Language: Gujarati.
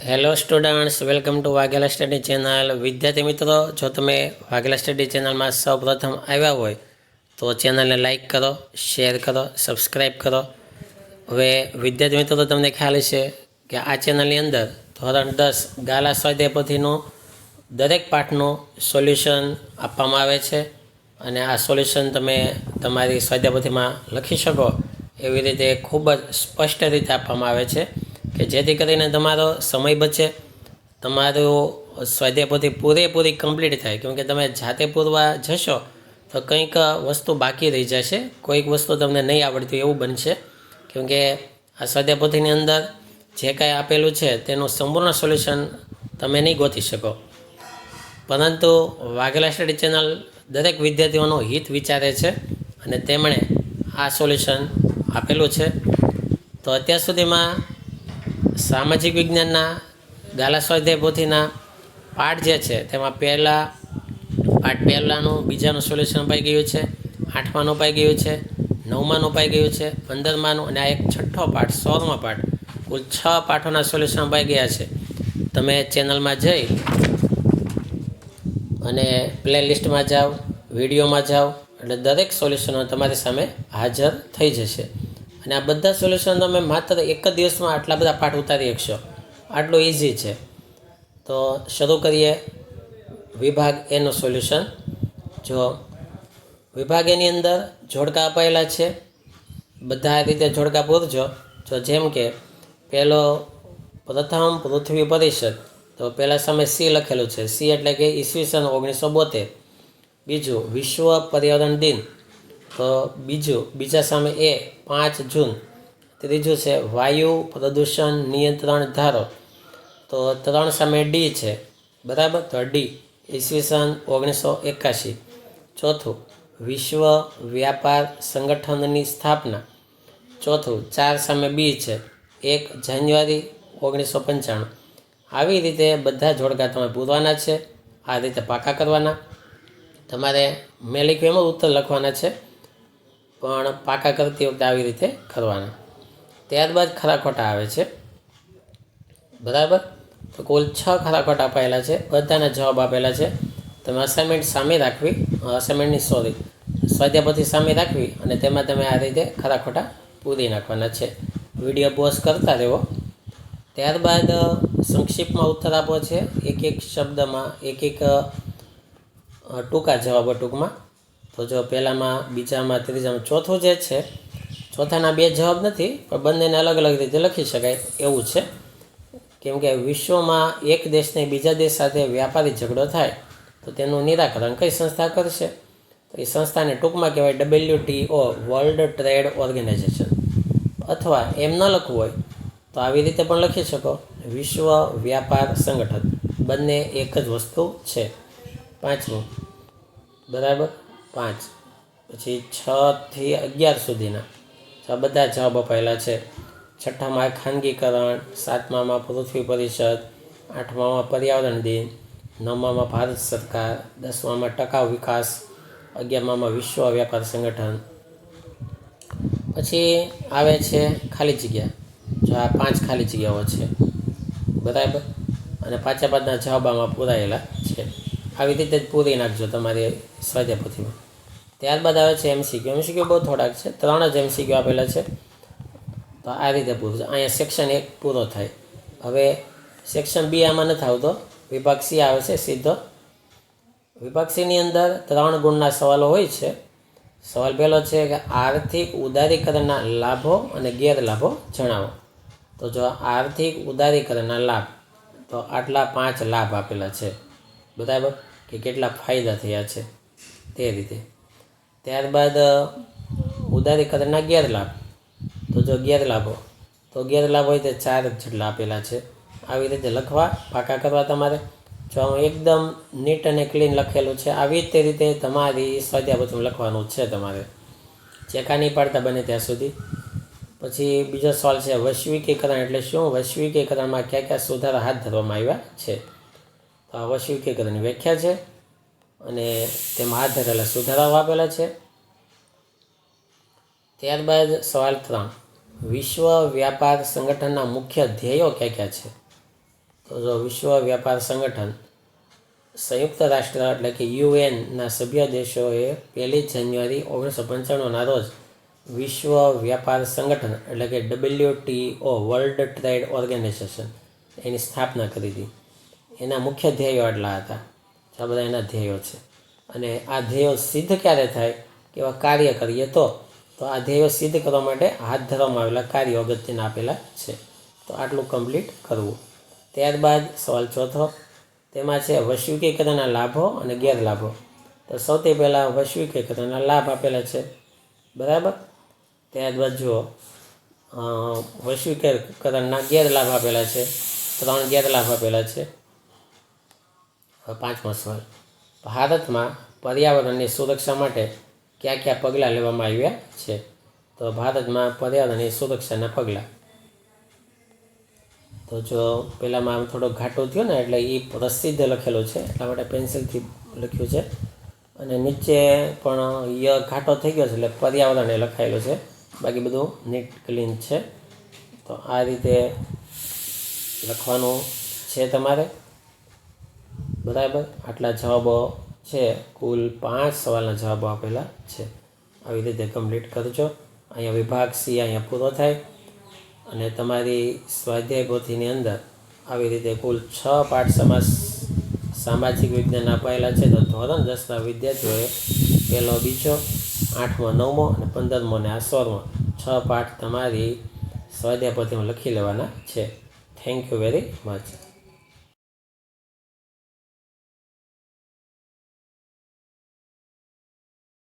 Hello students, welcome to Vaghela study channel. વિદ્યાર્થી મિત્રો, જો તમે વાઘેલા સ્ટડી ચેનલમાં સૌપ્રથમ આવ્યા હોય તો ચેનલને લાઇક કરો, શેર કરો, સબસ્ક્રાઈબ કરો. હવે વિદ્યાર્થી મિત્રો, તમને ખ્યાલ છે કે આ ચેનલની અંદર ધોરણ 10 ગાલા સ્વાધ્યાય પોથીનું દરેક પાઠનું સોલ્યુશન આપવામાં આવે છે અને આ સોલ્યુશન તમે તમારી સ્વાધ્યાય પોથીમાં લખી શકો એવી રીતે ખૂબ જ સ્પષ્ટ રીતે આપવામાં આવે છે કે જેથી કરીને તમારો સમય બચે, તમારું સ્વાધ્યાય પોથી પૂરેપૂરી કમ્પ્લીટ થાય. કેમકે તમે જાતે પૂરવા જશો તો કંઈક વસ્તુ બાકી રહી જશે, કોઈક વસ્તુ તમને નહીં આવડતી એવું બનશે. કેમકે આ સ્વાધ્યાય પોથીની અંદર જે કાંઈ આપેલું છે તેનું સંપૂર્ણ સોલ્યુશન તમે નહીં ગોતી શકો. પરંતુ વાઘેલા સ્ટડી ચેનલ દરેક વિદ્યાર્થીઓનું હિત વિચારે છે અને તેમણે આ સોલ્યુશન આપેલું છે. તો અત્યાર સુધીમાં સામાજિક વિજ્ઞાનના ગાલા સ્વાધ્યાય પોથીના પાઠ જે છે તેમાં પાઠ પહેલાંનું, બીજાનું સોલ્યુશન અપાઈ ગયું છે, 8માનું અપાઈ ગયું છે, 9માનું અપાઈ ગયું છે, 15માનું અને આ એક છઠ્ઠો પાઠ 16મા પાઠ, કુલ 6 પાઠોના સોલ્યુશન અપાઈ ગયા છે. તમે ચેનલમાં જઈ અને પ્લેલિસ્ટમાં જાઓ, વિડીયોમાં જાઓ એટલે દરેક સોલ્યુશનો તમારી સામે હાજર થઈ જશે. અને આ બધા સોલ્યુશન તમે માત્ર એક જ દિવસમાં આટલા બધા પાઠ ઉતારી શકશો, આટલું ઇઝી છે. તો શરૂ કરીએ વિભાગ એનું સોલ્યુશન. જો વિભાગ એની અંદર જોડકા અપાયેલા છે, બધા રીતે જોડકા પૂરજો. જો જેમ કે પહેલો પ્રથમ પૃથ્વી પરિષદ, તો પહેલાં સામે સી લખેલું છે, સી એટલે કે ઈસવીસન 1972. બીજું વિશ્વ પર્યાવરણ દિન, તો બીજા સામે એ 5 જૂન. ત્રીજું છે વાયુ પ્રદૂષણ નિયંત્રણ ધારો, તો 3 સામે ડી છે, બરાબર, તો ડી ઈસવીસન 1981. ચોથું વિશ્વ વ્યાપાર સંગઠનની સ્થાપના, ચોથું 4 સામે બી છે, 1 જાન્યુઆરી 1995. આવી રીતે બધા જોડકા તમે પૂરવાના છે, આ રીતે પાકા કરવાના. તમારે મેં લખ્યું એમાં ઉત્તર લખવાના છે, પણ પાકા કરતી વખતે આવી રીતે કરવાના. ત્યારબાદ ખરા ખોટા આવે છે, બરાબર. તો કુલ 6 ખરા ખોટા અપાયેલા છે, બધાના જવાબ આપેલા છે. તમે અસાઇનમેન્ટ સામે રાખવી, સ્વાધ્યાય પોથી સામે રાખવી અને તેમાં તમે આ રીતે ખરા ખોટા પૂરી નાખવાના છે. વિડીયો પોઝ કરતા રહેવો. ત્યારબાદ સંક્ષિપ્તમાં ઉત્તર આપો છે, એક શબ્દમાં, એક ટૂંકા જવાબો ટૂંકમાં. તો જો પહેલામાં, બીજામાં, ત્રીજામાં, ચોથું જે છે, ચોથાના 2 જવાબ નથી, પણ બંનેને અલગ અલગ રીતે લખી શકાય એવું છે. કેમ કે વિશ્વમાં એક દેશને બીજા દેશ સાથે વ્યાપારી ઝઘડો થાય તો તેનું નિરાકરણ કઈ સંસ્થા કરશે? તો એ સંસ્થાને ટૂંકમાં કહેવાય WTO, વર્લ્ડ ટ્રેડ ઓર્ગેનાઇઝેશન. અથવા એમ ન લખવું હોય તો આવી રીતે પણ લખી શકો, વિશ્વ વ્યાપાર સંગઠન. બંને એક જ વસ્તુ છે. 5મું, બરાબર, 5. પછી 6 થી 11 સુધીના આ બધા જવાબ અપાયેલા છે. 6મામાં ખાનગીકરણ, 7મામાં પૃથ્વી પરિષદ, 8મામાં પર્યાવરણ દિન, 9મામાં ભારત સરકાર, 10મામાં ટકાઉ વિકાસ, 11મામાં વિશ્વ વ્યાપાર સંગઠન. પછી આવે છે ખાલી જગ્યા. જો આ 5 ખાલી જગ્યાઓ છે, બરાબર, અને પાછા પાછના જવાબ આમાં પૂરાયેલા છે. આવી રીતે જ પૂરી નાખજો તમારી સ્વાધ્યાય પોથીમાં. ત્યારબાદ આવે છે MCQ. MCQ બહુ થોડાક છે, 3 જ MCQ આપેલા છે. તો આ રીતે પૂરું છે. અહીંયા સેક્શન 1 પૂરો થાય. હવે સેક્શન બી આમાં નથી આવતો, વિભાગ સી આવે છે સીધો. વિભાગ સીની અંદર 3 ગુણના સવાલો હોય છે. સવાલ પહેલો છે કે આર્થિક ઉદારીકરણના લાભો અને ગેરલાભો જણાવો. તો જો આર્થિક ઉદારીકરણના લાભ, તો આટલા 5 લાભ આપેલા છે, બરાબર, કે કેટલા ફાયદા થયા છે તે રીતે. ત્યારબાદ ઉદારીકરણના ગેરલાભ, તો જો ગેરલાભો, તો ગેરલાભ હોય તે 4 જેટલા આપેલા છે. આવી રીતે લખવા, પાકા કરવા તમારે. જો એકદમ નીટ અને ક્લીન લખેલું છે, આવી જ રીતે તમારી સ્વાધ્યાય પોથીમાં લખવાનું છે તમારે, ચેકા નહીં પાડતા બને ત્યાં સુધી. પછી બીજો સવાલ છે વૈશ્વિકીકરણ એટલે શું? વૈશ્વિકીકરણમાં કયા કયા સુધારા હાથ ધરવામાં આવ્યા છે? તો આ વૈશ્વિકીકરણની વ્યાખ્યા છે અને તેમાં હાથ ધરેલા સુધારાઓ આપેલા છે. ત્યારબાદ સવાલ 3, વિશ્વ વ્યાપાર સંગઠનના મુખ્ય ધ્યેયો કયા કયા છે? તો જો વિશ્વ વ્યાપાર સંગઠન સંયુક્ત રાષ્ટ્ર એટલે કે યુએનના સભ્ય દેશોએ 1 જાન્યુઆરી 1995ના રોજ વિશ્વ વ્યાપાર સંગઠન એટલે કે WTO વર્લ્ડ ટ્રેડ ઓર્ગેનાઇઝેશન એની સ્થાપના કરી હતી. એના મુખ્ય ધ્યેયો આટલા હતા. આ બધા એના ધ્યેયો છે. અને આ ધ્યેયો સિદ્ધ ક્યારે થાય કે એવા કાર્ય કરીએ તો આ ધ્યેયો સિદ્ધ કરવા માટે હાથ ધરવામાં આવેલા કાર્યો અગત્યના આપેલા છે. તો આટલું કમ્પ્લીટ કરવું. ત્યારબાદ સવાલ ચોથો, તેમાં છે વૈશ્વિકીકરણના લાભો અને ગેરલાભો. તો સૌથી પહેલાં વૈશ્વિકીકરણના લાભ આપેલા છે, બરાબર. ત્યારબાદ જુઓ વૈશ્વિકીકરણના ગેરલાભ આપેલા છે, 3 ગેરલાભ આપેલા છે. હવે 5મો સવાલ, ભારતમાં પર્યાવરણની સુરક્ષા માટે કયા કયા પગલાં લેવામાં આવ્યા છે? તો ભારતમાં પર્યાવરણની સુરક્ષાના પગલાં. તો જો પહેલાંમાં આમ થોડો ઘાટો થયો ને એટલે એ પ્રસિદ્ધ લખેલું છે, એટલા માટે પેન્સિલથી લખ્યું છે. અને નીચે પણ ઘાટો થઈ ગયો છે એટલે પર્યાવરણ એ લખાયેલું છે, બાકી બધું નીટ ક્લીન છે. તો આ રીતે લખવાનું છે તમારે, બરાબર. આટલા જવાબો છે, કુલ 5 સવાલના જવાબો આપેલા છે. આવી રીતે કમ્પ્લીટ કરજો. અહીંયા વિભાગ સી અહીંયા પૂરો થાય અને તમારી સ્વાધ્યાય પોથીની અંદર આવી રીતે કુલ 6 પાઠ સામાજિક વિજ્ઞાન અપાયેલા છે. તો ધોરણ 10ના વિદ્યાર્થીઓએ 1લો, 2જો, 8મો, 9મો અને 15મો અને આ 16મો 6 પાઠ તમારી સ્વાધ્યાય પોથીમાં લખી લેવાના છે. Thank you very much.